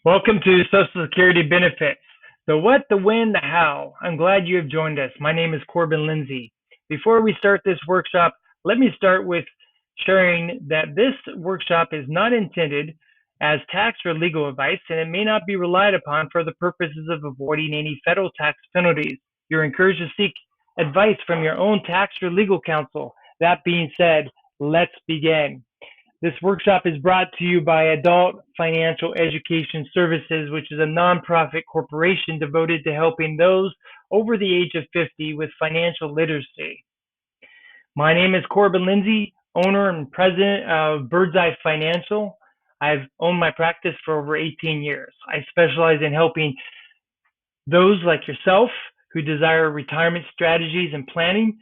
Welcome to Social Security Benefits. The what, the when, the how. I'm glad you have joined us. My name is Corbin Lindsay. Before we start this workshop, let me start with sharing that this workshop is not intended as tax or legal advice, and it may not be relied upon for the purposes of avoiding any federal tax penalties. You're encouraged to seek advice from your own tax or legal counsel. That being said, let's begin. This workshop is brought to you by Adult Financial Education Services, which is a nonprofit corporation devoted to helping those over the age of 50 with financial literacy. My name is Corbin Lindsay, owner and president of Bird's Eye Financial. I've owned my practice for over 18 years. I specialize in helping those like yourself who desire retirement strategies and planning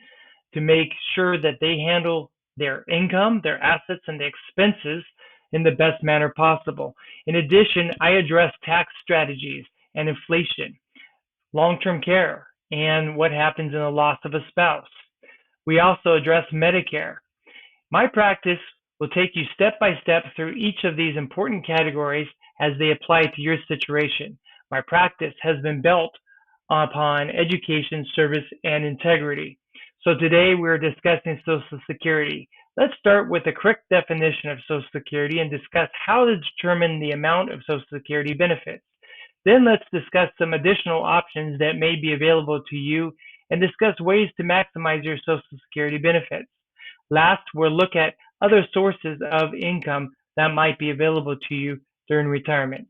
to make sure that they handle their income, their assets, and the expenses in the best manner possible. In addition, I address tax strategies and inflation, long-term care, and what happens in the loss of a spouse. We also address Medicare. My practice will take you step by step through each of these important categories as they apply to your situation. My practice has been built upon education, service, and integrity. So today we're discussing Social Security. Let's start with a quick definition of Social Security and discuss how to determine the amount of Social Security benefits. Then let's discuss some additional options that may be available to you and discuss ways to maximize your Social Security benefits. Last, we'll look at other sources of income that might be available to you during retirement.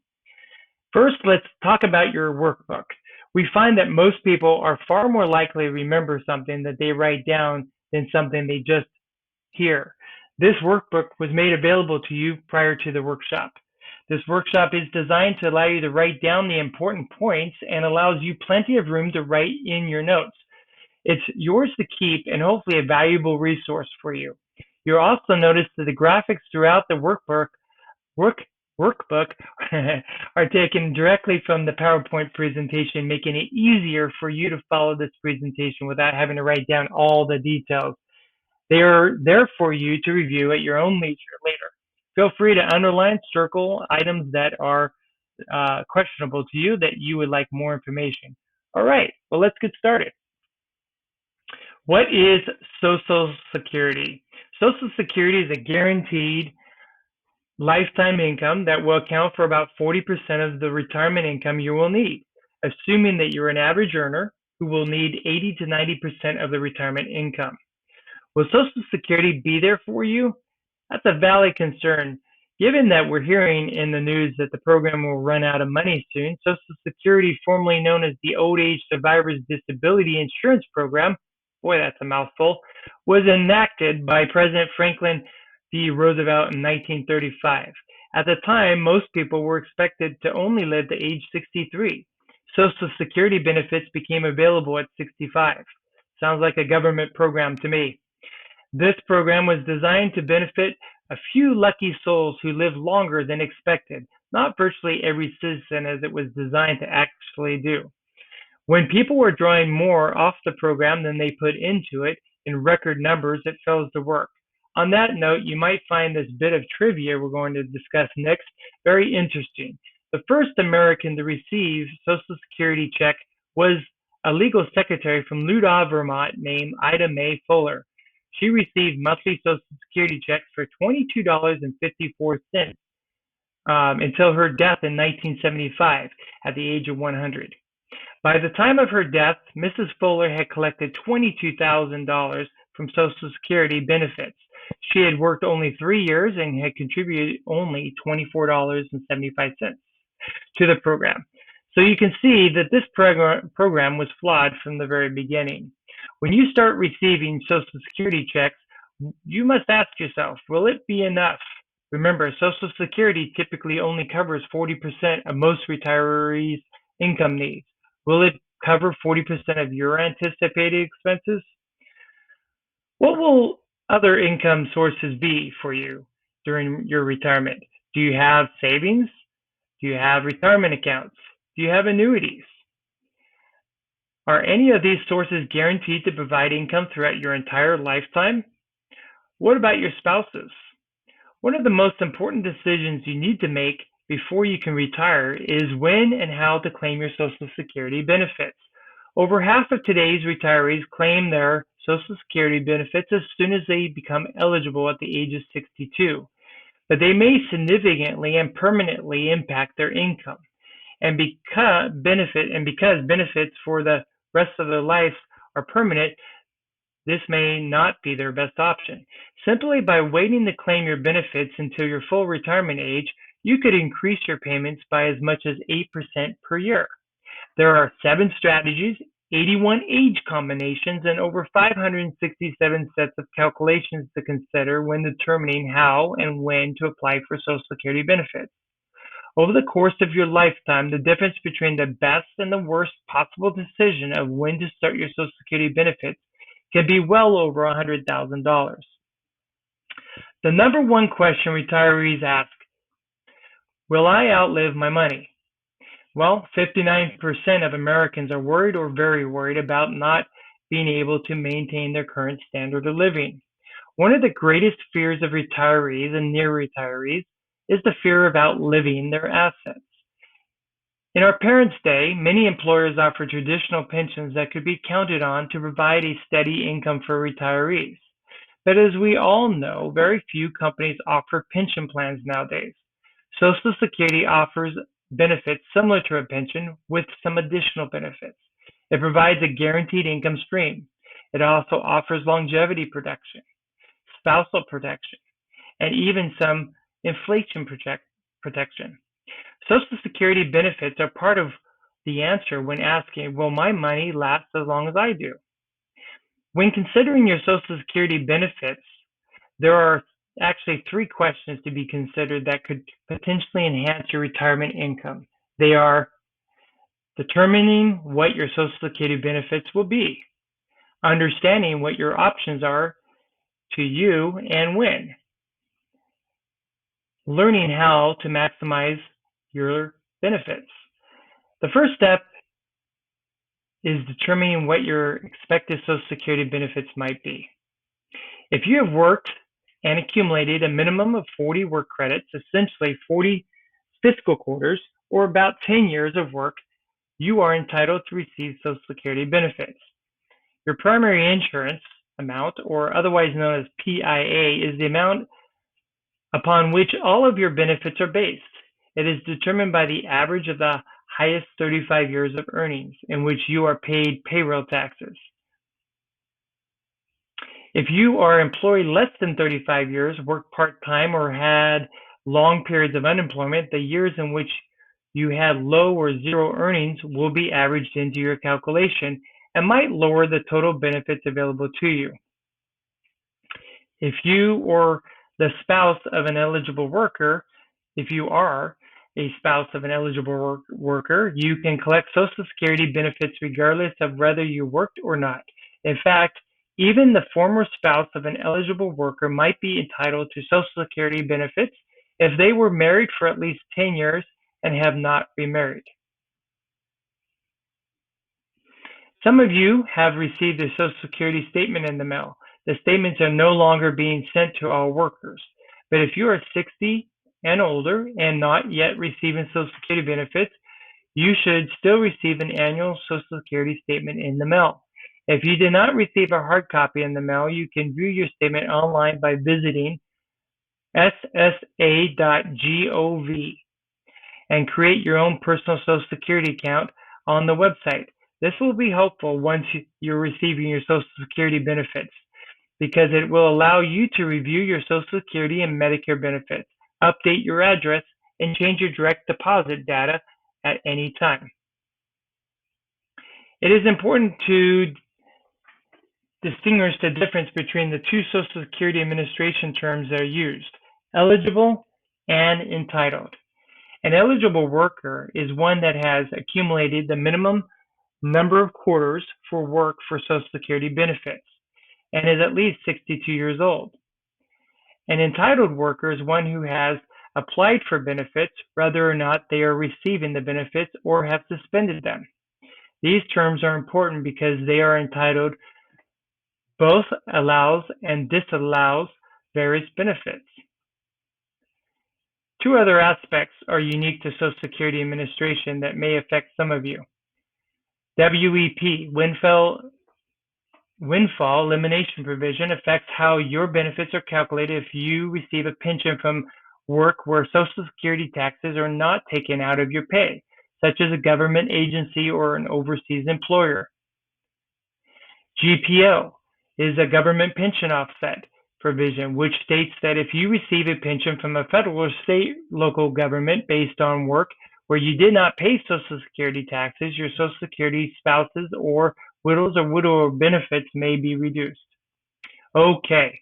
First, let's talk about your workbook. We find that most people are far more likely to remember something that they write down than something they just hear. This workbook was made available to you prior to the workshop. This workshop is designed to allow you to write down the important points and allows you plenty of room to write in your notes. It's yours to keep and hopefully a valuable resource for you. You'll also notice that the graphics throughout the workbook are taken directly from the PowerPoint presentation, making it easier for you to follow this presentation without having to write down all the details. They are there for you to review at your own leisure later. Feel free to underline, circle items that are questionable to you that you would like more information. All right, well, let's get started. What is Social Security? Social Security is a guaranteed lifetime income that will account for about 40% of the retirement income you will need, assuming that you're an average earner who will need 80 to 90% of the retirement income. Will Social Security be there for you? That's a valid concern. Given that we're hearing in the news that the program will run out of money soon, Social Security, formerly known as the Old Age Survivors Disability Insurance Program, boy, that's a mouthful, was enacted by President Franklin D. Roosevelt in 1935. At the time, most people were expected to only live to age 63. Social Security benefits became available at 65. Sounds like a government program to me. This program was designed to benefit a few lucky souls who lived longer than expected, not virtually every citizen as it was designed to actually do. When people were drawing more off the program than they put into it in record numbers, it fails to work. On that note, you might find this bit of trivia we're going to discuss next very interesting. The first American to receive Social Security check was a legal secretary from Loudoun, Vermont named Ida Mae Fuller. She received monthly Social Security checks for $22.54 until her death in 1975 at the age of 100. By the time of her death, Mrs. Fuller had collected $22,000 from Social Security benefits. She had worked only 3 years and had contributed only $24.75 to the program. So you can see that this program was flawed from the very beginning. When you start receiving Social Security checks, you must ask yourself, will it be enough? Remember, Social Security typically only covers 40% of most retirees' income needs. Will it cover 40% of your anticipated expenses? What will other income sources be for you during your retirement? Do you have savings? Do you have retirement accounts? Do you have annuities? Are any of these sources guaranteed to provide income throughout your entire lifetime? What about your spouses? One of the most important decisions you need to make before you can retire is when and how to claim your Social Security benefits. Over half of today's retirees claim their Social Security benefits as soon as they become eligible at the age of 62, but they may significantly and permanently impact their income. And because benefits for the rest of their life are permanent, this may not be their best option. Simply by waiting to claim your benefits until your full retirement age, you could increase your payments by as much as 8% per year. There are 7 strategies, 81 age combinations, and over 567 sets of calculations to consider when determining how and when to apply for Social Security benefits. Over the course of your lifetime, the difference between the best and the worst possible decision of when to start your Social Security benefits can be well over $100,000. The number one question retirees ask, will I outlive my money? Well, 59% of Americans are worried or very worried about not being able to maintain their current standard of living. One of the greatest fears of retirees and near retirees is the fear of outliving their assets. In our parents' day, many employers offer traditional pensions that could be counted on to provide a steady income for retirees. But as we all know, very few companies offer pension plans nowadays. Social Security offers benefits similar to a pension with some additional benefits. It provides a guaranteed income stream. It also offers longevity protection, spousal protection, and even some inflation protection. Social Security benefits are part of the answer when asking, will my money last as long as I do? When considering your Social Security benefits, there are actually 3 questions to be considered that could potentially enhance your retirement income. They are determining what your Social Security benefits will be, understanding what your options are to you and when, learning how to maximize your benefits. The first step is determining what your expected Social Security benefits might be. If you have worked and accumulated a minimum of 40 work credits, essentially 40 fiscal quarters, or about 10 years of work, you are entitled to receive Social Security benefits. Your primary insurance amount, or otherwise known as PIA, is the amount upon which all of your benefits are based. It is determined by the average of the highest 35 years of earnings in which you are paid payroll taxes. If you are employed less than 35 years, worked part-time, or had long periods of unemployment, the years in which you had low or zero earnings will be averaged into your calculation and might lower the total benefits available to you. If you or the spouse of an eligible worker, if you are a spouse of an eligible worker, you can collect Social Security benefits regardless of whether you worked or not. In fact, even the former spouse of an eligible worker might be entitled to Social Security benefits if they were married for at least 10 years and have not remarried. Some of you have received a Social Security statement in the mail. The statements are no longer being sent to all workers. But if you are 60 and older and not yet receiving Social Security benefits, you should still receive an annual Social Security statement in the mail. If you did not receive a hard copy in the mail, you can view your statement online by visiting ssa.gov and create your own personal Social Security account on the website. This will be helpful once you're receiving your Social Security benefits, because it will allow you to review your Social Security and Medicare benefits, update your address, and change your direct deposit data at any time. It is important to distinguish the difference between the 2 Social Security Administration terms that are used, eligible and entitled. An eligible worker is one that has accumulated the minimum number of quarters for work for Social Security benefits and is at least 62 years old. An entitled worker is one who has applied for benefits whether or not they are receiving the benefits or have suspended them. These terms are important because they are entitled both allows and disallows various benefits. Two other aspects are unique to Social Security Administration that may affect some of you. WEP, windfall elimination provision, affects how your benefits are calculated if you receive a pension from work where Social Security taxes are not taken out of your pay, such as a government agency or an overseas employer. GPO is a government pension offset provision, which states that if you receive a pension from a federal or state local government based on work where you did not pay Social Security taxes, your Social Security spouses or widows or widower benefits may be reduced. Okay,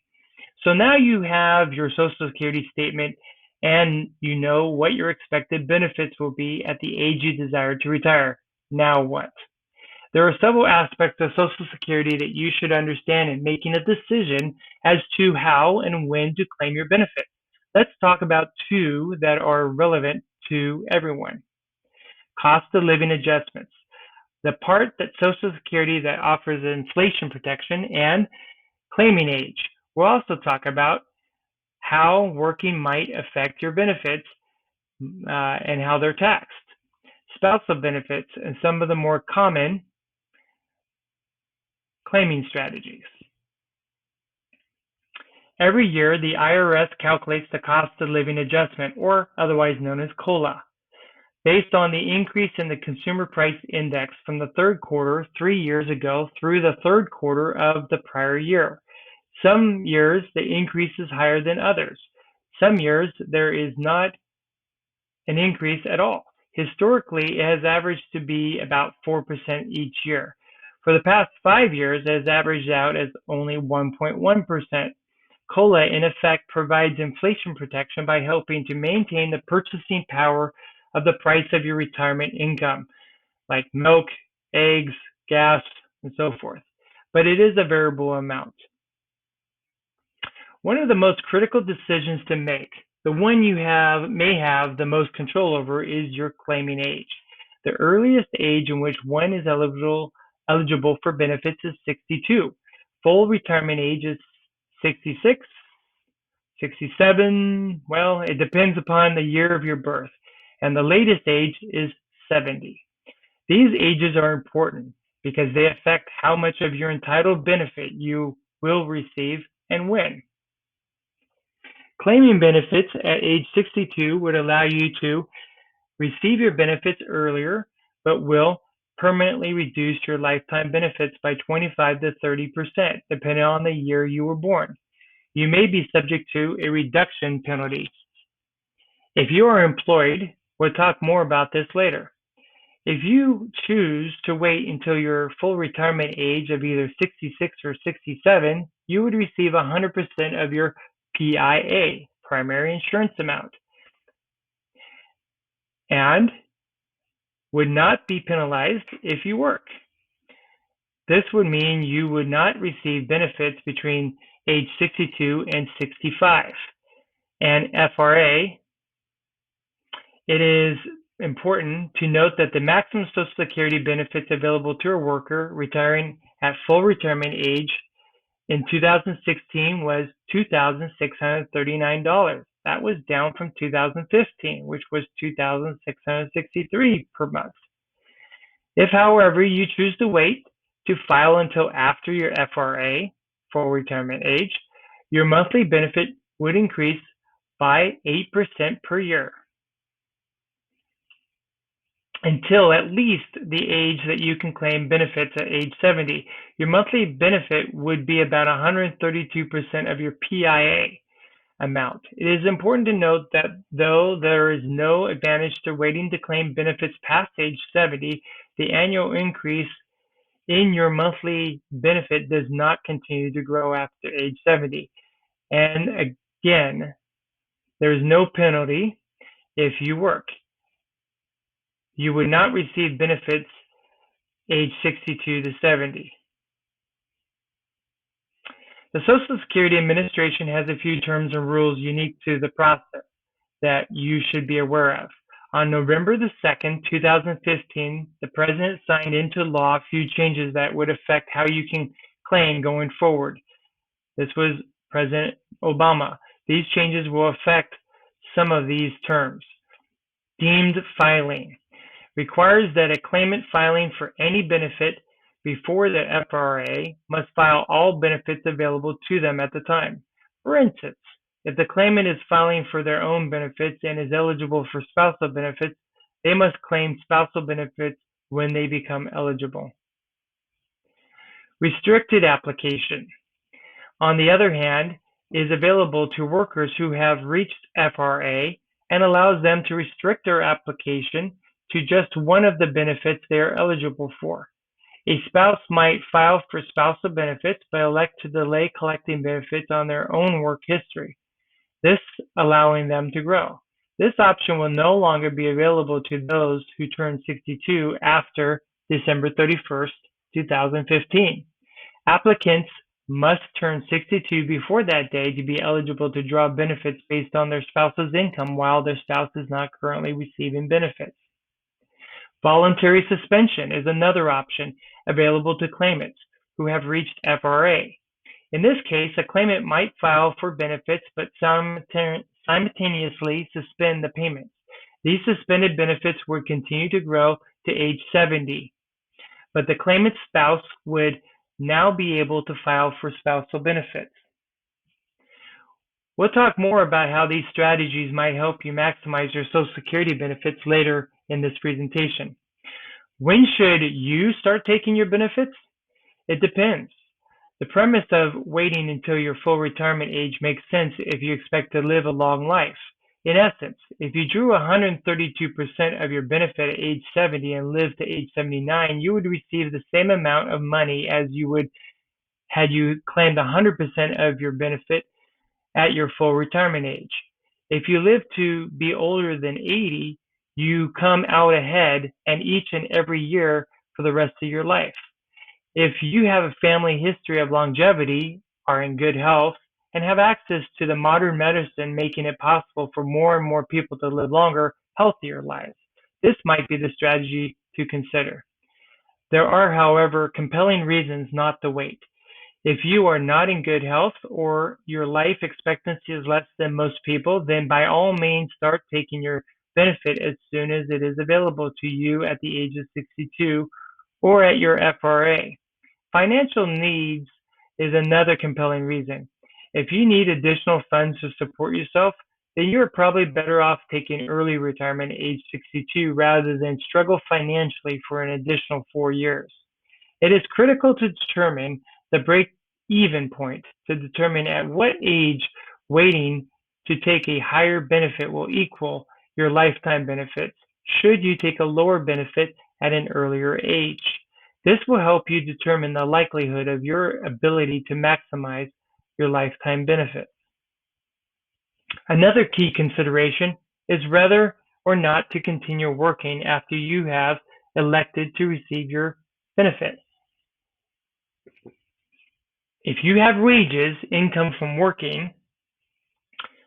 so now you have your Social Security statement and you know what your expected benefits will be at the age you desire to retire. Now what? There are several aspects of Social Security that you should understand in making a decision as to how and when to claim your benefits. Let's talk about two that are relevant to everyone. Cost of living adjustments, the part that Social Security that offers inflation protection, and claiming age. We'll also talk about how working might affect your benefits and how they're taxed. Spousal benefits and some of the more common claiming strategies. Every year, the IRS calculates the cost of living adjustment, or otherwise known as COLA, based on the increase in the Consumer Price Index from the third quarter 3 years ago through the third quarter of the prior year. Some years, the increase is higher than others. Some years, there is not an increase at all. Historically, it has averaged to be about 4% each year. For the past 5 years, it has averaged out as only 1.1%. COLA, in effect, provides inflation protection by helping to maintain the purchasing power of the price of your retirement income, like milk, eggs, gas, and so forth. But it is a variable amount. One of the most critical decisions to make, the one you may have the most control over, is your claiming age. The earliest age in which one is eligible for benefits is 62. Full retirement age is 66, 67, well, it depends upon the year of your birth, and the latest age is 70. These ages are important because they affect how much of your entitled benefit you will receive and when. Claiming benefits at age 62 would allow you to receive your benefits earlier, but will permanently reduce your lifetime benefits by 25 to 30%, depending on the year you were born. You may be subject to a reduction penalty. If you are employed, we'll talk more about this later. If you choose to wait until your full retirement age of either 66 or 67, you would receive 100% of your PIA, primary insurance amount, and would not be penalized if you work. This would mean you would not receive benefits between age 62 and 65. And FRA, it is important to note that the maximum Social Security benefits available to a worker retiring at full retirement age in 2016 was $2,639. That was down from 2015, which was $2,663 per month. If, however, you choose to wait to file until after your FRA, full retirement age, your monthly benefit would increase by 8% per year until at least the age that you can claim benefits at age 70. Your monthly benefit would be about 132% of your PIA amount. It is important to note that though there is no advantage to waiting to claim benefits past age 70, the annual increase in your monthly benefit does not continue to grow after age 70. And again, there is no penalty if you work. You would not receive benefits age 62 to 70. The Social Security Administration has a few terms and rules unique to the process that you should be aware of. On November the 2nd, 2015, the President signed into law a few changes that would affect how you can claim going forward. This was President Obama. These changes will affect some of these terms. Deemed filing requires that a claimant filing for any benefit before the FRA must file all benefits available to them at the time. For instance, if the claimant is filing for their own benefits and is eligible for spousal benefits, they must claim spousal benefits when they become eligible. Restricted application, on the other hand, is available to workers who have reached FRA and allows them to restrict their application to just one of the benefits they are eligible for. A spouse might file for spousal benefits but elect to delay collecting benefits on their own work history, this allowing them to grow. This option will no longer be available to those who turn 62 after December 31st, 2015. Applicants must turn 62 before that day to be eligible to draw benefits based on their spouse's income while their spouse is not currently receiving benefits. Voluntary suspension is another option available to claimants who have reached FRA. In this case, a claimant might file for benefits but simultaneously suspend the payments. These suspended benefits would continue to grow to age 70, but the claimant's spouse would now be able to file for spousal benefits. We'll talk more about how these strategies might help you maximize your Social Security benefits later in this presentation. When should you start taking your benefits? It depends. The premise of waiting until your full retirement age makes sense if you expect to live a long life. In essence, if you drew 132% of your benefit at age 70 and lived to age 79, you would receive the same amount of money as you would had you claimed 100% of your benefit at your full retirement age. If you live to be older than 80, you come out ahead and each and every year for the rest of your life. If you have a family history of longevity, are in good health, and have access to the modern medicine making it possible for more and more people to live longer, healthier lives, this might be the strategy to consider. There are, however, compelling reasons not to wait. If you are not in good health or your life expectancy is less than most people, then by all means start taking your benefit as soon as it is available to you at the age of 62 or at your FRA. Financial needs is another compelling reason. If you need additional funds to support yourself, then you are probably better off taking early retirement at age 62 rather than struggle financially for an additional 4 years. It is critical to determine the break-even point to determine at what age waiting to take a higher benefit will equal your lifetime benefits should you take a lower benefit at an earlier age. This will help you determine the likelihood of your ability to maximize your lifetime benefit. Another key consideration is whether or not to continue working after you have elected to receive your benefit. If you have wages, income from working,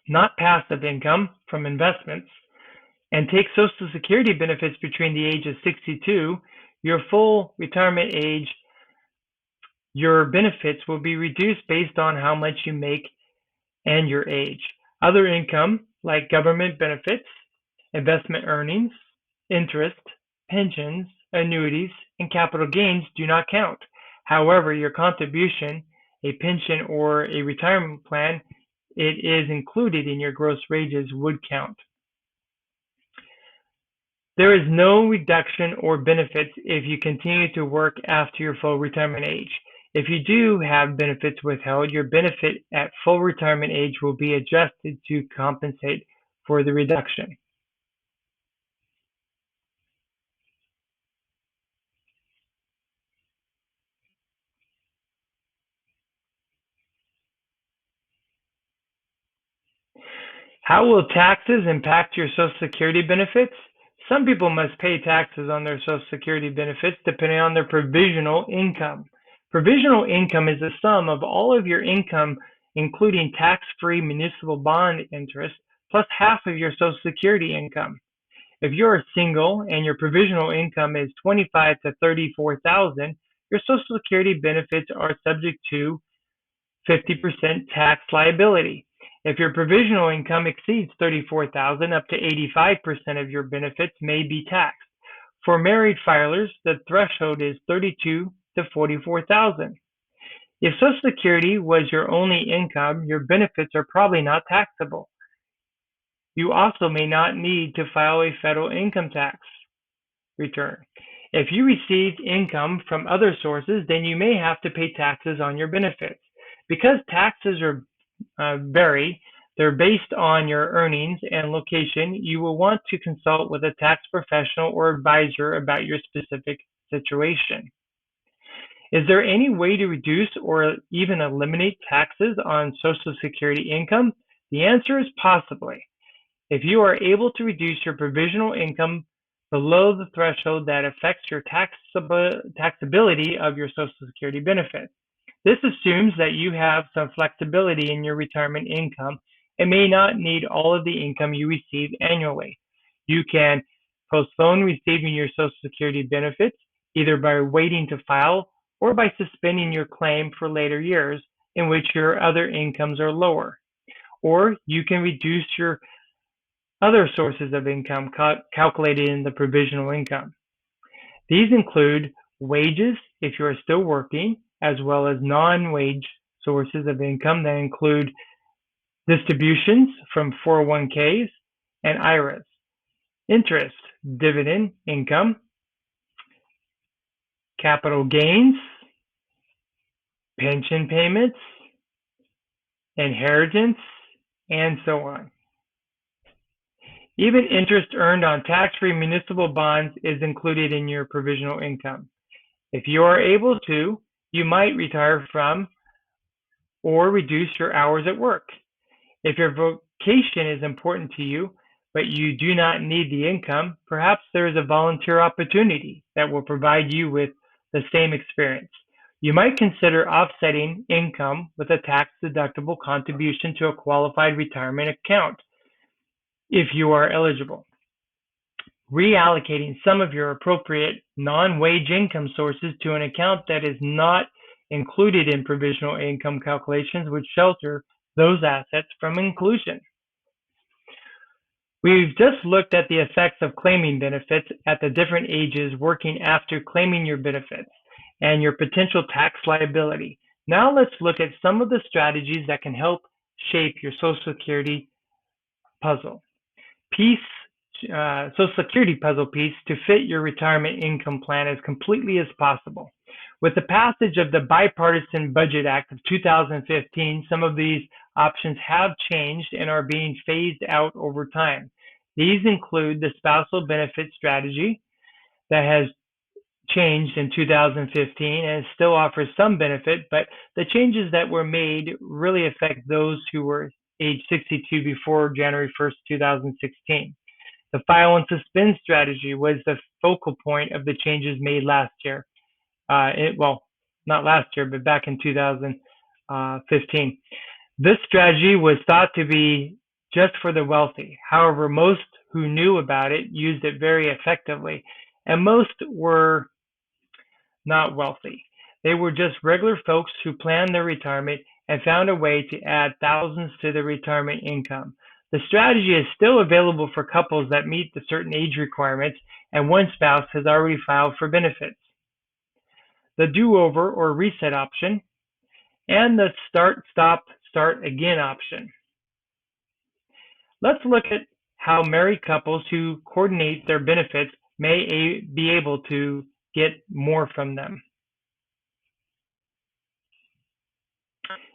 not passive income from investments, and take Social Security benefits between the age of 62, your full retirement age, your benefits will be reduced based on how much you make and your age. Other income, like government benefits, investment earnings, interest, pensions, annuities, and capital gains do not count. However, your contribution, a pension or a retirement plan, it is included in your gross wages would count. There is no reduction or benefits if you continue to work after your full retirement age. If you do have benefits withheld, your benefit at full retirement age will be adjusted to compensate for the reduction. How will taxes impact your Social Security benefits? Some people must pay taxes on their Social Security benefits depending on their provisional income. Provisional income is the sum of all of your income, including tax-free municipal bond interest, plus half of your Social Security income. If you are single and your provisional income is $25,000 to $34,000, your Social Security benefits are subject to 50% tax liability. If your provisional income exceeds $34,000, up to 85% of your benefits may be taxed. For married filers, the threshold is $32,000 to $44,000. If Social Security was your only income, your benefits are probably not taxable. You also may not need to file a federal income tax return. If you received income from other sources, then you may have to pay taxes on your benefits. Because taxes vary, they're based on your earnings and location, you will want to consult with a tax professional or advisor about your specific situation. Is there any way to reduce or even eliminate taxes on Social Security income? The answer is possibly. If you are able to reduce your provisional income below the threshold that affects your taxability of your Social Security benefit. This assumes that you have some flexibility in your retirement income and may not need all of the income you receive annually. You can postpone receiving your Social Security benefits either by waiting to file or by suspending your claim for later years in which your other incomes are lower. Or you can reduce your other sources of income calculated in the provisional income. These include wages if you are still working, as well as non-wage sources of income that include distributions from 401ks and IRAs, interest, dividend income, capital gains, pension payments, inheritance, and so on. Even interest earned on tax-free municipal bonds is included in your provisional income. If you are able to, you might retire from or reduce your hours at work. If your vocation is important to you, but you do not need the income, perhaps there is a volunteer opportunity that will provide you with the same experience. You might consider offsetting income with a tax-deductible contribution to a qualified retirement account if you are eligible. Reallocating some of your appropriate non-wage income sources to an account that is not included in provisional income calculations would shelter those assets from inclusion. We've just looked at the effects of claiming benefits at the different ages working after claiming your benefits and your potential tax liability. Now let's look at some of the strategies that can help shape your Social Security puzzle. Social Security puzzle piece to fit your retirement income plan as completely as possible. With the passage of the Bipartisan Budget Act of 2015, some of these options have changed and are being phased out over time. These include the Spousal Benefit strategy that has changed in 2015 and still offers some benefit, but the changes that were made really affect those who were age 62 before January 1st, 2016. The File and Suspend strategy was the focal point of the changes made last year. Not last year, but back in 2015. This strategy was thought to be just for the wealthy. However, most who knew about it used it very effectively, and most were not wealthy. They were just regular folks who planned their retirement and found a way to add thousands to their retirement income. The strategy is still available for couples that meet the certain age requirements and one spouse has already filed for benefits. The do-over or reset option, and the start, stop, start again option. Let's look at how married couples who coordinate their benefits may be able to get more from them.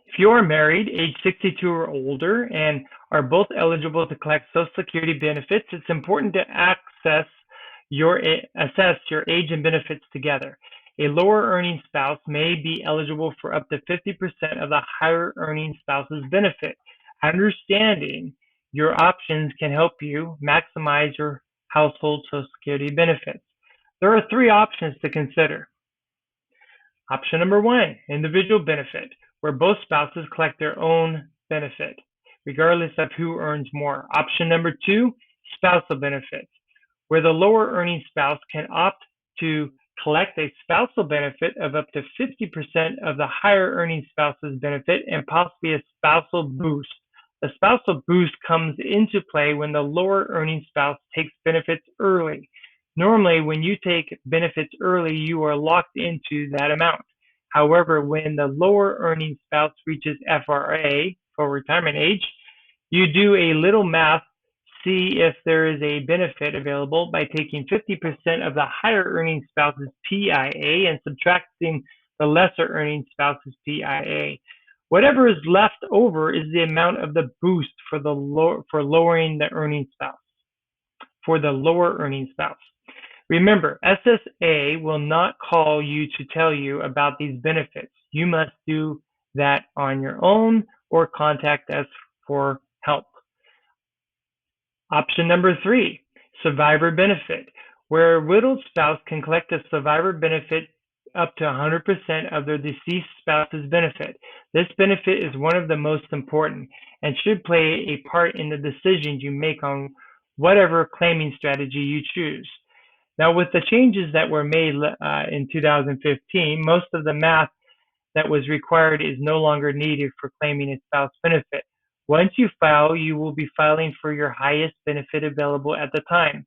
If you are married, age 62 or older, and are both eligible to collect Social Security benefits, it's important to assess your age and benefits together. A lower earning spouse may be eligible for up to 50% of the higher earning spouse's benefit. Understanding your options can help you maximize your household Social Security benefits. There are 3 options to consider. Option number 1, individual benefit, where both spouses collect their own benefit, regardless of who earns more. Option number 2, spousal benefits, where the lower earning spouse can opt to collect a spousal benefit of up to 50% of the higher earning spouse's benefit and possibly a spousal boost The spousal boost comes into play when the lower earning spouse takes benefits early. Normally, when you take benefits early, you are locked into that amount. However, when the lower earning spouse reaches FRA, for retirement age, you do a little math, see if there is a benefit available by taking 50% of the higher earning spouse's PIA and subtracting the lesser earning spouse's PIA. Whatever is left over is the amount of the boost for lowering the earning spouse, for the lower earning spouse. Remember, SSA will not call you to tell you about these benefits. You must do that on your own or contact us for help. Option number 3, survivor benefit, where a widowed spouse can collect a survivor benefit up to 100% of their deceased spouse's benefit. This benefit is one of the most important and should play a part in the decisions you make on whatever claiming strategy you choose. Now, with the changes that were made in 2015, most of the math that was required is no longer needed for claiming a spouse benefit. Once you file, you will be filing for your highest benefit available at the time.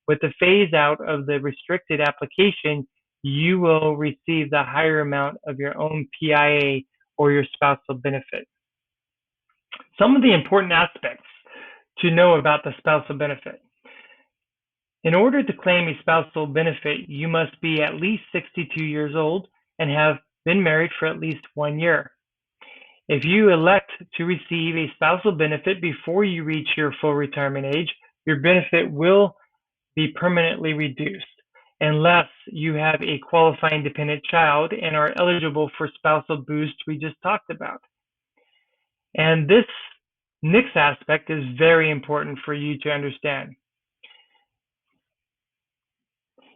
With the phase out of the restricted application, you will receive the higher amount of your own PIA or your spousal benefit. Some of the important aspects to know about the spousal benefit. In order to claim a spousal benefit, you must be at least 62 years old and have been married for at least 1 year. If you elect to receive a spousal benefit before you reach your full retirement age, your benefit will be permanently reduced unless you have a qualifying dependent child and are eligible for spousal boost we just talked about. And this next aspect is very important for you to understand.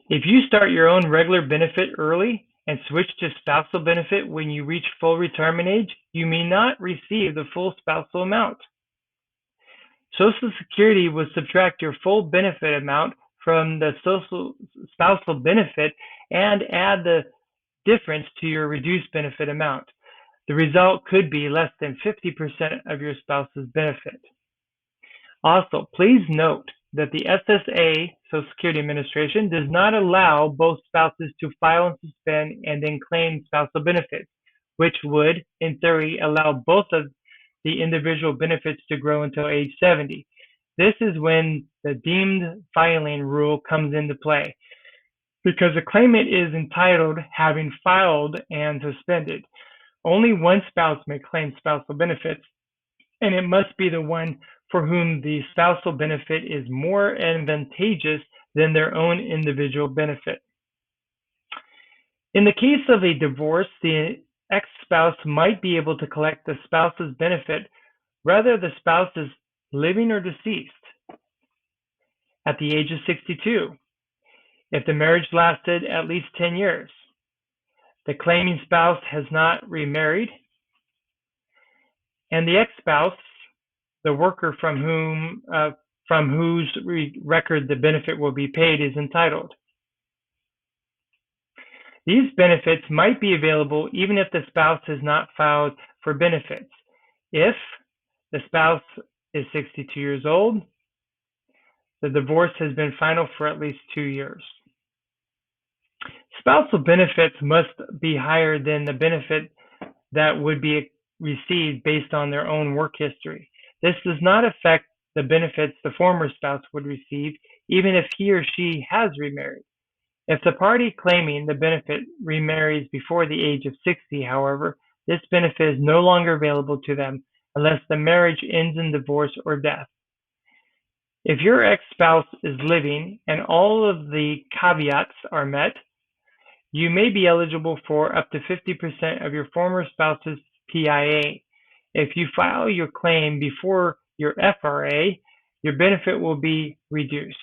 If you start your own regular benefit early and switch to spousal benefit when you reach full retirement age, you may not receive the full spousal amount. Social Security will subtract your full benefit amount from the spousal benefit and add the difference to your reduced benefit amount. The result could be less than 50% of your spouse's benefit. Also, please note that the SSA, Social Security Administration, does not allow both spouses to file and suspend and then claim spousal benefits, which would, in theory, allow both of the individual benefits to grow until age 70. This is when the deemed filing rule comes into play, because the claimant is entitled having filed and suspended. Only one spouse may claim spousal benefits, and it must be the one for whom the spousal benefit is more advantageous than their own individual benefit. In the case of a divorce, the ex-spouse might be able to collect the spouse's benefit whether the spouse is living or deceased at the age of 62, if the marriage lasted at least 10 years, the claiming spouse has not remarried, and the ex-spouse, the worker from whose record the benefit will be paid, is entitled. These benefits might be available even if the spouse has not filed for benefits. If the spouse is 62 years old, the divorce has been final for at least 2 years. Spousal benefits must be higher than the benefit that would be received based on their own work history. This does not affect the benefits the former spouse would receive, even if he or she has remarried. If the party claiming the benefit remarries before the age of 60, however, this benefit is no longer available to them unless the marriage ends in divorce or death. If your ex-spouse is living and all of the caveats are met, you may be eligible for up to 50% of your former spouse's PIA. If you file your claim before your FRA, your benefit will be reduced.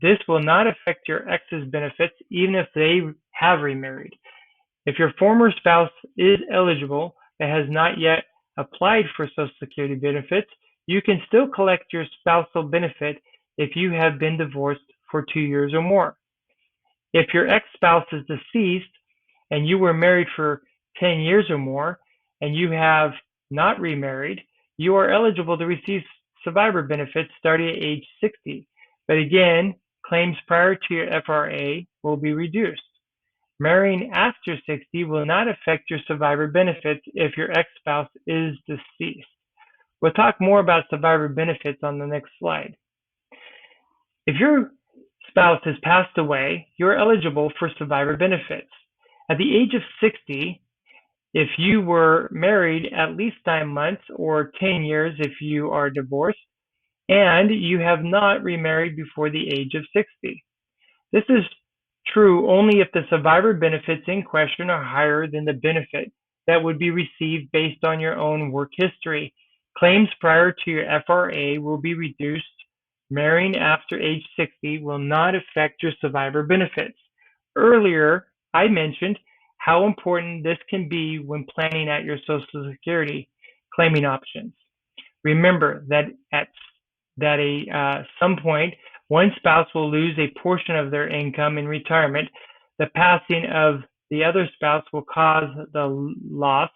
This will not affect your ex's benefits even if they have remarried. If your former spouse is eligible but has not yet applied for Social Security benefits, you can still collect your spousal benefit if you have been divorced for 2 years or more. If your ex-spouse is deceased and you were married for 10 years or more and you have not remarried, you are eligible to receive survivor benefits starting at age 60. But again, claims prior to your FRA will be reduced. Marrying after 60 will not affect your survivor benefits if your ex-spouse is deceased. We'll talk more about survivor benefits on the next slide. If your spouse has passed away, you are eligible for survivor benefits. At the age of 60, if you were married at least 9 months or 10 years if you are divorced, and you have not remarried before the age of 60. This is true only if the survivor benefits in question are higher than the benefit that would be received based on your own work history. Claims prior to your FRA will be reduced. Marrying after age 60 will not affect your survivor benefits. Earlier, I mentioned how important this can be when planning out your Social Security claiming options. Remember that at some point, one spouse will lose a portion of their income in retirement. The passing of the other spouse will cause the loss.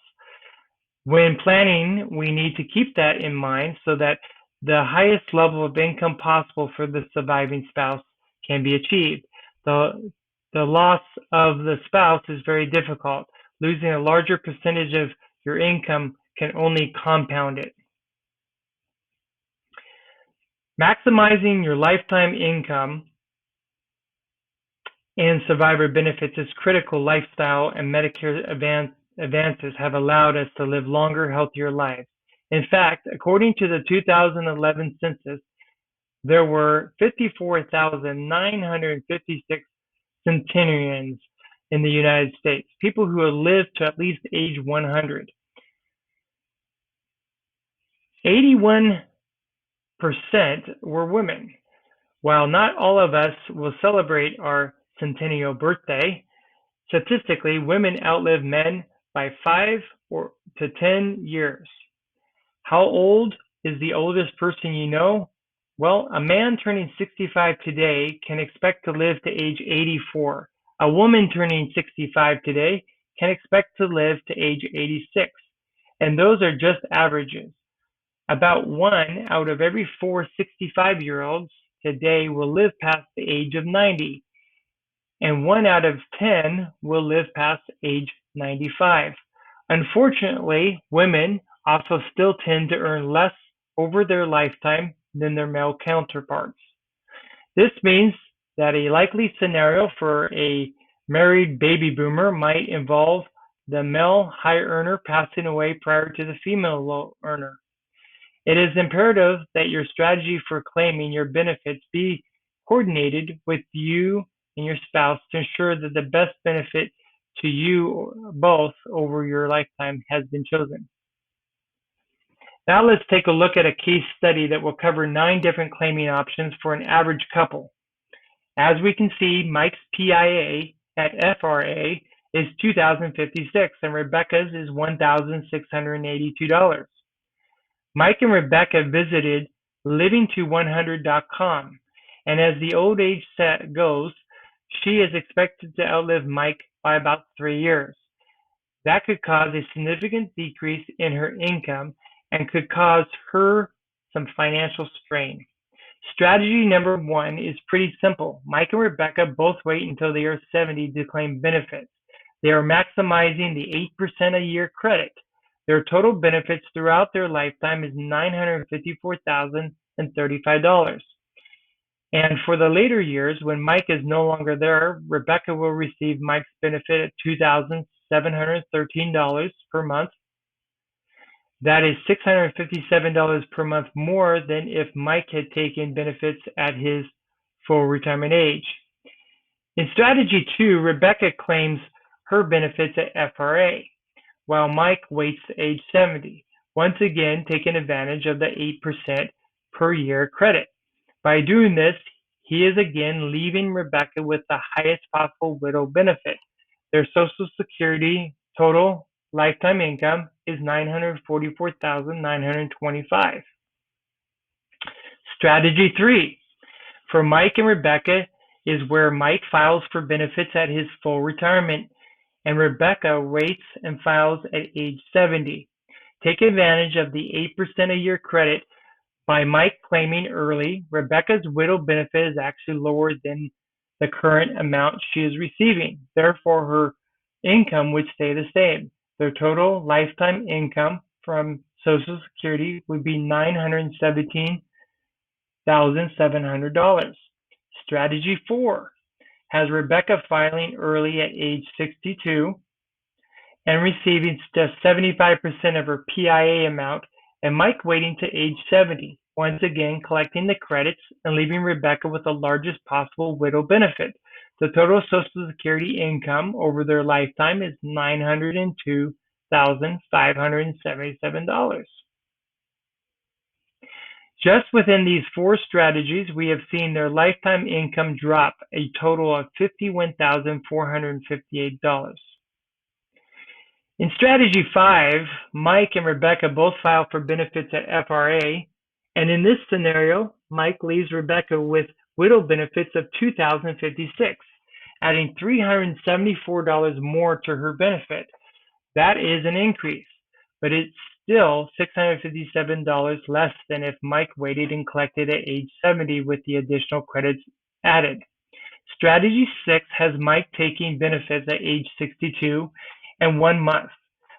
When planning, we need to keep that in mind so that the highest level of income possible for the surviving spouse can be achieved. The loss of the spouse is very difficult. Losing a larger percentage of your income can only compound it. Maximizing your lifetime income and survivor benefits is critical. Lifestyle and Medicare advances have allowed us to live longer, healthier lives. In fact, according to the 2011 census, there were 54,956 centenarians in the United States, people who have lived to at least age 100. 81% were women. While not all of us will celebrate our centennial birthday, statistically, women outlive men by 5 to 10 years. How old is the oldest person you know? Well, a man turning 65 today can expect to live to age 84. A woman turning 65 today can expect to live to age 86. And those are just averages. About 1 out of every 4 65-year-olds today will live past the age of 90, and 1 out of 10 will live past age 95. Unfortunately, women also still tend to earn less over their lifetime than their male counterparts. This means that a likely scenario for a married baby boomer might involve the male high earner passing away prior to the female low earner. It is imperative that your strategy for claiming your benefits be coordinated with you and your spouse to ensure that the best benefit to you both over your lifetime has been chosen. Now let's take a look at a case study that will cover 9 different claiming options for an average couple. As we can see, Mike's PIA at FRA is $2,056 and Rebecca's is $1,682. Mike and Rebecca visited livingto100.com, and as the old age set goes, she is expected to outlive Mike by about 3 years. That could cause a significant decrease in her income and could cause her some financial strain. Strategy number 1 is pretty simple. Mike and Rebecca both wait until they are 70 to claim benefits. They are maximizing the 8% a year credit. Their total benefits throughout their lifetime is $954,035. And for the later years, when Mike is no longer there, Rebecca will receive Mike's benefit at $2,713 per month. That is $657 per month more than if Mike had taken benefits at his full retirement age. In strategy 2, Rebecca claims her benefits at FRA, while Mike waits to age 70, once again taking advantage of the 8% per year credit. By doing this, he is again leaving Rebecca with the highest possible widow benefit. Their Social Security total lifetime income is $944,925. Strategy 3 for Mike and Rebecca is where Mike files for benefits at his full retirement and Rebecca waits and files at age 70. Take advantage of the 8% a year credit by Mike claiming early. Rebecca's widow benefit is actually lower than the current amount she is receiving. Therefore, her income would stay the same. Their total lifetime income from Social Security would be $917,700. Strategy 4 has Rebecca filing early at age 62 and receiving just 75% of her PIA amount, and Mike waiting to age 70, once again collecting the credits and leaving Rebecca with the largest possible widow benefit. The total Social Security income over their lifetime is $902,577. Just within these 4 strategies, we have seen their lifetime income drop a total of $51,458. In strategy 5, Mike and Rebecca both file for benefits at FRA, and in this scenario, Mike leaves Rebecca with widow benefits of $2,056, adding $374 more to her benefit. That is an increase, but it's still $657 less than if Mike waited and collected at age 70 with the additional credits added. Strategy 6 has Mike taking benefits at age 62 and 1 month.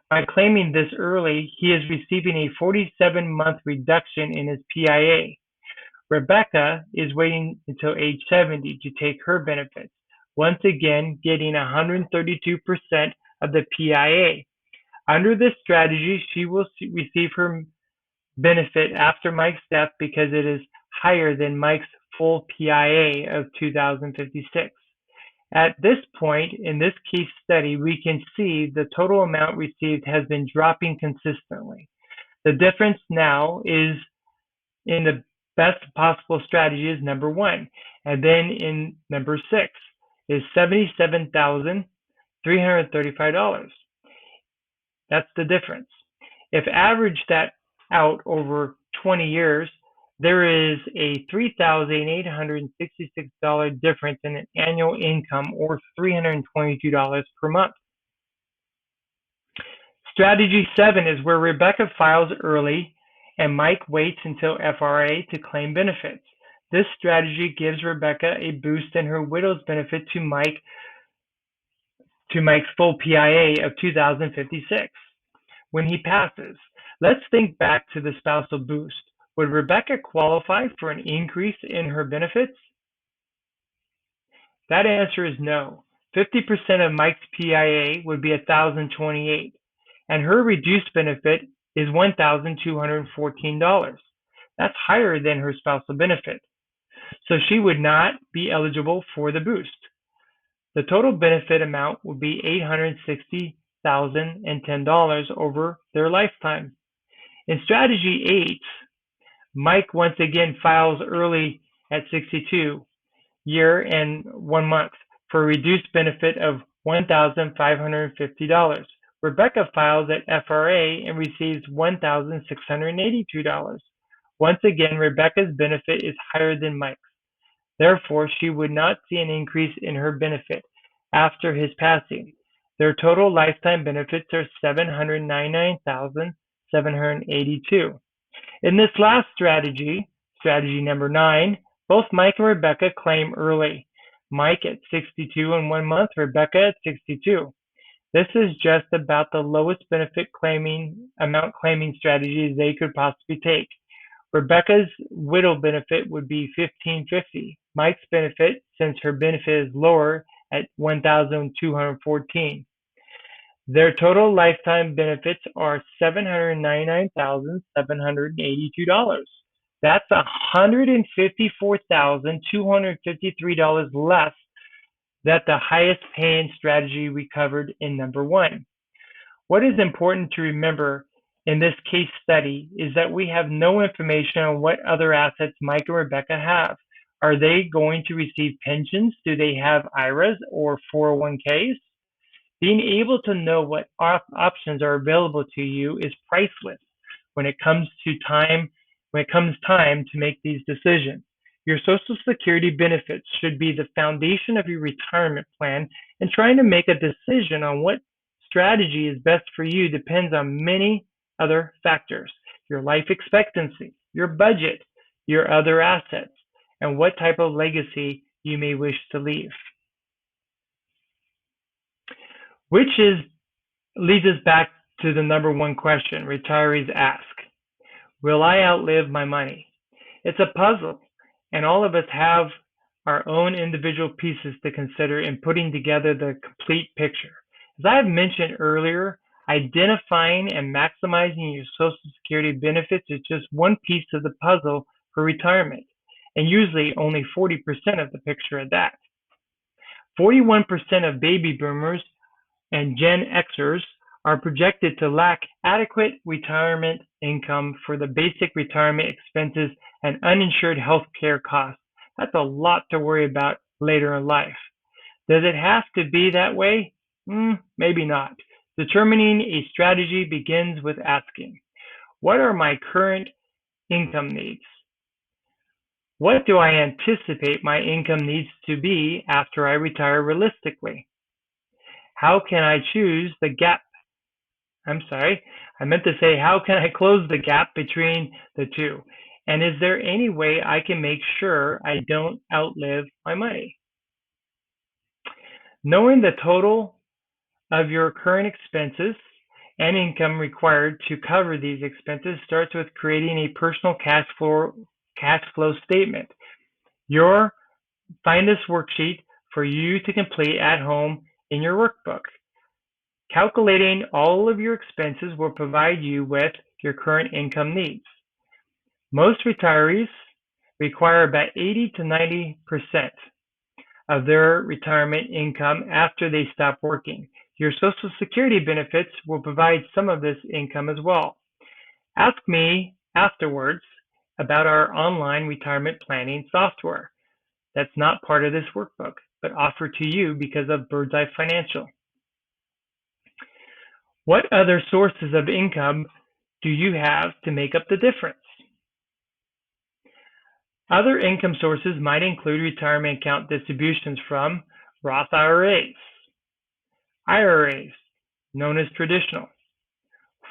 By claiming this early, he is receiving a 47-month reduction in his PIA. Rebecca is waiting until age 70 to take her benefits, once again getting 132% of the PIA. Under this strategy, she will receive her benefit after Mike's death because it is higher than Mike's full PIA of $2,056. At this point in this case study, we can see the total amount received has been dropping consistently. The difference now is in the best possible strategy is number 1, and then in number 6 is $77,335. That's the difference. If average that out over 20 years, there is a $3,866 difference in an annual income, or $322 per month. Strategy 7 is where Rebecca files early and Mike waits until FRA to claim benefits. This strategy gives Rebecca a boost in her widow's benefit to Mike's full PIA of $2,056 when he passes. Let's think back to the spousal boost. Would Rebecca qualify for an increase in her benefits? That answer is no. 50% of Mike's PIA would be $1,028, and her reduced benefit is $1,214. That's higher than her spousal benefit, so she would not be eligible for the boost. The total benefit amount would be $860,010 over their lifetime. In strategy 8, Mike once again files early at 62 year and 1 month for a reduced benefit of $1,550. Rebecca files at FRA and receives $1,682. Once again, Rebecca's benefit is higher than Mike's. Therefore, she would not see an increase in her benefit after his passing. Their total lifetime benefits are $799,782. In this last strategy, strategy number 9, both Mike and Rebecca claim early. Mike at 62 and 1 month, Rebecca at 62. This is just about the lowest benefit amount claiming strategy they could possibly take. Rebecca's widow benefit would be $1,550. Mike's benefit, since her benefit is lower, at $1,214. Their total lifetime benefits are $799,782. That's $154,253 less than the highest paying strategy we covered in number 1. What is important to remember in this case study is that we have no information on what other assets Mike and Rebecca have. Are they going to receive pensions? Do they have IRAs or 401ks? Being able to know what options are available to you is priceless when it comes time to make these decisions. Your Social Security benefits should be the foundation of your retirement plan, and trying to make a decision on what strategy is best for you depends on many other factors: your life expectancy, your budget, your other assets, and what type of legacy you may wish to leave. Which leads us back to the number one question retirees ask: will I outlive my money? It's a puzzle, and all of us have our own individual pieces to consider in putting together the complete picture. As I have mentioned earlier, identifying and maximizing your Social Security benefits is just one piece of the puzzle for retirement, and usually only 40% of the picture at that. 41% of baby boomers and Gen Xers are projected to lack adequate retirement income for the basic retirement expenses and uninsured health care costs. That's a lot to worry about later in life. Does it have to be that way? Maybe not. Determining a strategy begins with asking, what are my current income needs? What do I anticipate my income needs to be after I retire realistically? How can I choose the gap? How can I close the gap between the two? And is there any way I can make sure I don't outlive my money? Knowing the total of your current expenses and income required to cover these expenses starts with creating a personal cash flow statement. Find this worksheet for you to complete at home in your workbook. Calculating all of your expenses will provide you with your current income needs. Most retirees require about 80 to 90% of their retirement income after they stop working. Your Social Security benefits will provide some of this income as well. Ask me afterwards about our online retirement planning software. That's not part of this workbook, but offered to you because of Bird's Eye Financial. What other sources of income do you have to make up the difference? Other income sources might include retirement account distributions from Roth IRAs, known as traditional,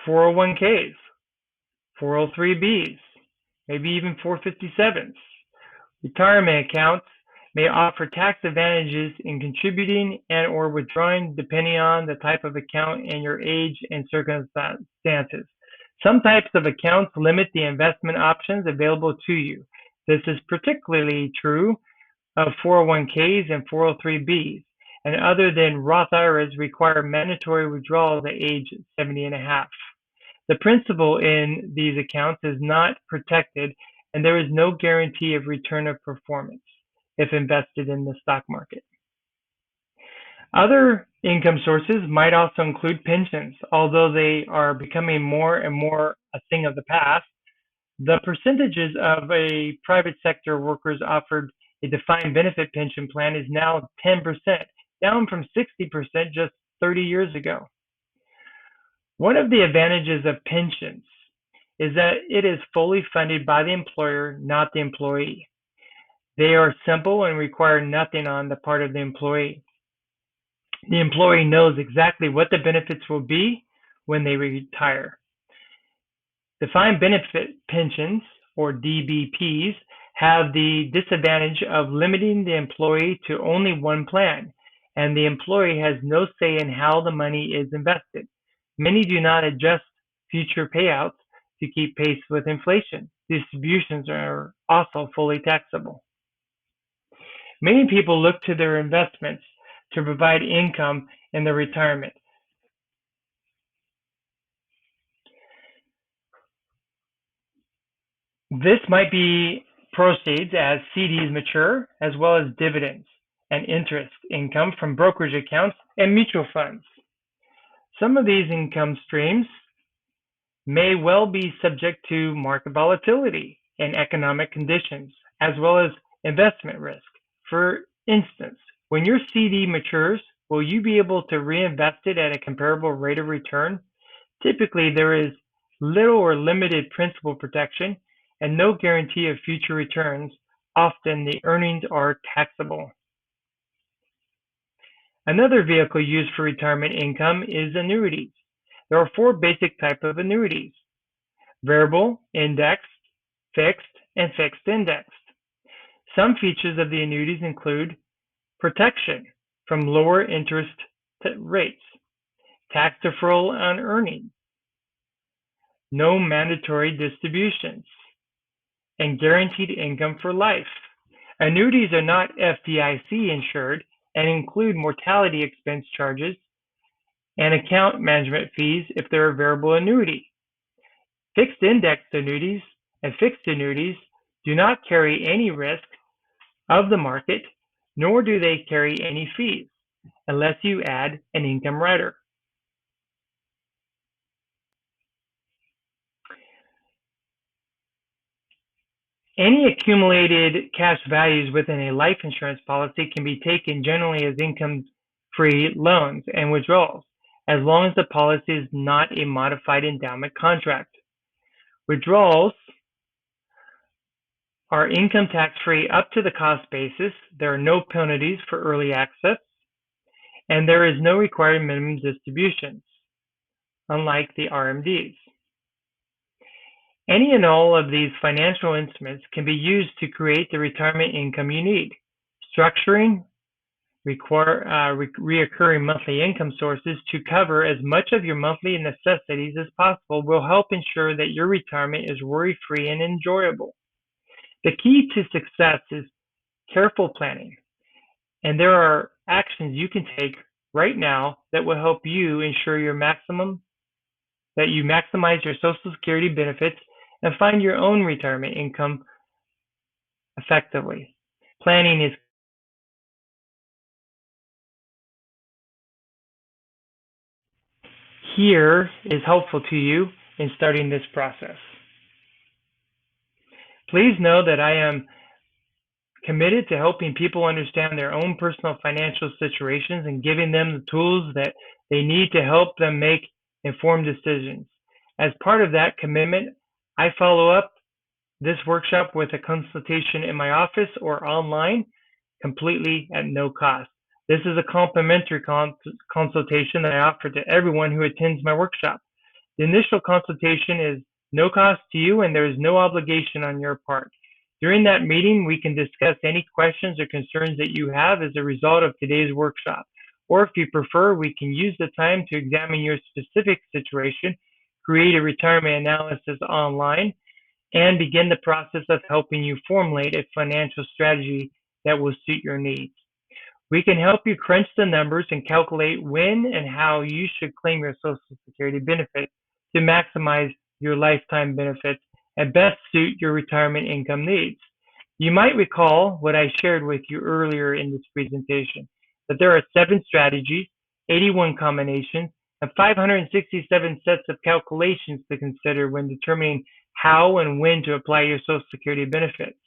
401ks, 403bs, maybe even 457s. Retirement accounts may offer tax advantages in contributing and or withdrawing depending on the type of account and your age and circumstances. Some types of accounts limit the investment options available to you. This is particularly true of 401ks and 403bs, and other than Roth IRAs require mandatory withdrawals at age 70 and a half. The principal in these accounts is not protected, and there is no guarantee of return of performance if invested in the stock market. Other income sources might also include pensions. Although they are becoming more and more a thing of the past, the percentages of a private sector workers offered a defined benefit pension plan is now 10%, down from 60% just 30 years ago. One of the advantages of pensions is that it is fully funded by the employer, not the employee. They are simple and require nothing on the part of the employee. The employee knows exactly what the benefits will be when they retire. Defined benefit pensions, or DBPs, have the disadvantage of limiting the employee to only one plan, and the employee has no say in how the money is invested. Many do not adjust future payouts to keep pace with inflation. Distributions are also fully taxable. Many people look to their investments to provide income in their retirement. This might be proceeds as CDs mature, as well as dividends and interest income from brokerage accounts and mutual funds. Some of these income streams may well be subject to market volatility and economic conditions, as well as investment risk. For instance, when your CD matures, will you be able to reinvest it at a comparable rate of return? Typically, there is little or limited principal protection and no guarantee of future returns. Often, the earnings are taxable. Another vehicle used for retirement income is annuities. There are four basic types of annuities: variable, indexed, fixed, and fixed indexed. Some features of the annuities include protection from lower interest rates, tax deferral on earnings, no mandatory distributions, and guaranteed income for life. Annuities are not FDIC insured and include mortality expense charges and account management fees if they're a variable annuity. Fixed indexed annuities and fixed annuities do not carry any risk of the market, nor do they carry any fees, unless you add an income rider. Any accumulated cash values within a life insurance policy can be taken generally as income-free loans and withdrawals, as long as the policy is not a modified endowment contract. Withdrawals are income tax-free up to the cost basis. There are no penalties for early access, and there is no required minimum distributions, unlike the RMDs. Any and all of these financial instruments can be used to create the retirement income you need. Structuring reoccurring monthly income sources to cover as much of your monthly necessities as possible will help ensure that your retirement is worry-free and enjoyable. The key to success is careful planning, and there are actions you can take right now that will help you ensure you maximize your Social Security benefits and find your own retirement income effectively. Planning is here is helpful to you in starting this process. Please know that I am committed to helping people understand their own personal financial situations and giving them the tools that they need to help them make informed decisions. As part of that commitment, I follow up this workshop with a consultation in my office or online, completely at no cost. This is a complimentary consultation that I offer to everyone who attends my workshop. The initial consultation is no cost to you, and there is no obligation on your part. During that meeting, we can discuss any questions or concerns that you have as a result of today's workshop. Or if you prefer, we can use the time to examine your specific situation, create a retirement analysis online, and begin the process of helping you formulate a financial strategy that will suit your needs. We can help you crunch the numbers and calculate when and how you should claim your Social Security benefit to maximize your lifetime benefits and best suit your retirement income needs. You might recall what I shared with you earlier in this presentation, that there are 7 strategies, 81 combinations, and 567 sets of calculations to consider when determining how and when to apply your Social Security benefits.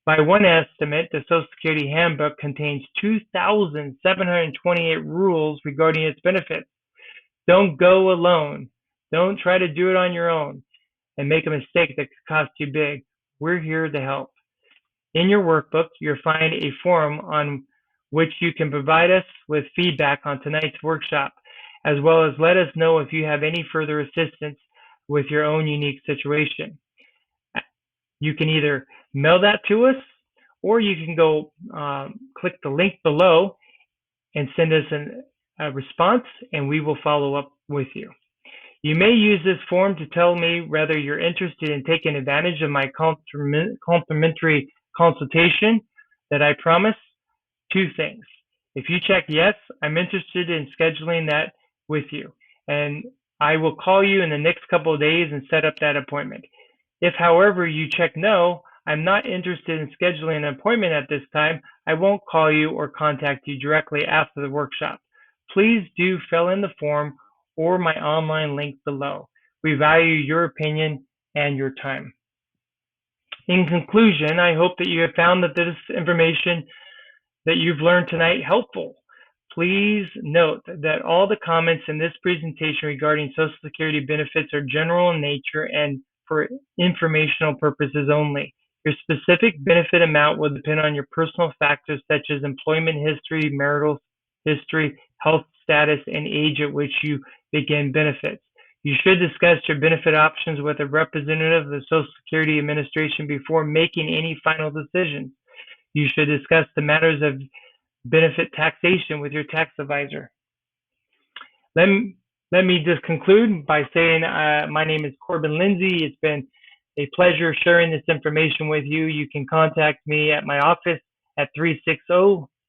By one estimate, the Social Security Handbook contains 2,728 rules regarding its benefits. Don't go alone. Don't try to do it on your own and make a mistake that could cost you big. We're here to help. In your workbook, you'll find a form on which you can provide us with feedback on tonight's workshop, as well as let us know if you have any further assistance with your own unique situation. You can either mail that to us, or you can go click the link below and send us a response, and we will follow up with you. You may use this form to tell me whether you're interested in taking advantage of my complimentary consultation that I promise. 2 things. If you check yes, I'm interested in scheduling that with you, and I will call you in the next couple of days and set up that appointment. If, however, you check no, I'm not interested in scheduling an appointment at this time, I won't call you or contact you directly after the workshop. Please do fill in the form or my online link below. We value your opinion and your time. In conclusion, I hope that you have found that this information that you've learned tonight helpful. Please note that all the comments in this presentation regarding Social Security benefits are general in nature and for informational purposes only. Your specific benefit amount will depend on your personal factors such as employment history, marital history, health status and age at which you begin benefits. You should discuss your benefit options with a representative of the Social Security Administration before making any final decisions. You should discuss the matters of benefit taxation with your tax advisor. Let me just conclude by saying my name is Corbin Lindsay. It's been a pleasure sharing this information with you. You can contact me at my office at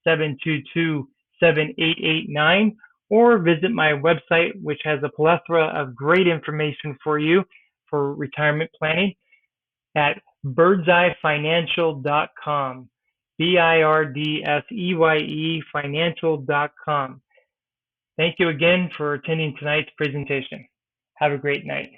360-722-7889 or visit my website, which has a plethora of great information for you for retirement planning at birdseYefinancial.com. BIRDSEYE financial.com. Thank you again for attending tonight's presentation. Have a great night.